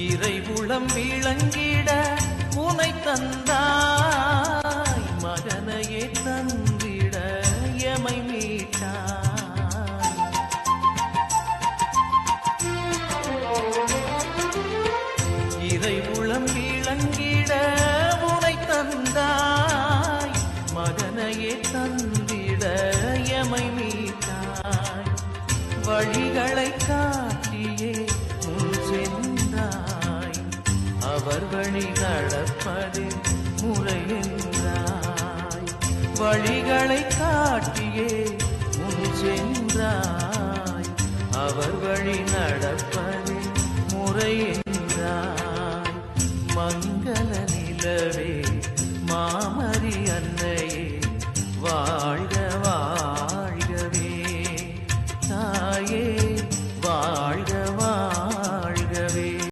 இறைவுளம் விளங்கிட உனை தந்தாய், மகனையே தந்திட எமை மீட்டாய். இறைவுளம் விளங்கிட உனை தந்தாய், மகனையே தந்திட எமை மீட்டாய். வழிகளை காட்டியே முன் சென்றாய், அவர் வழி நடப்பது முறை என்றாய். வழிகளை காட்டியே முன் சென்றாய், அவர் வழி நடப்பது முறை என்றாய்.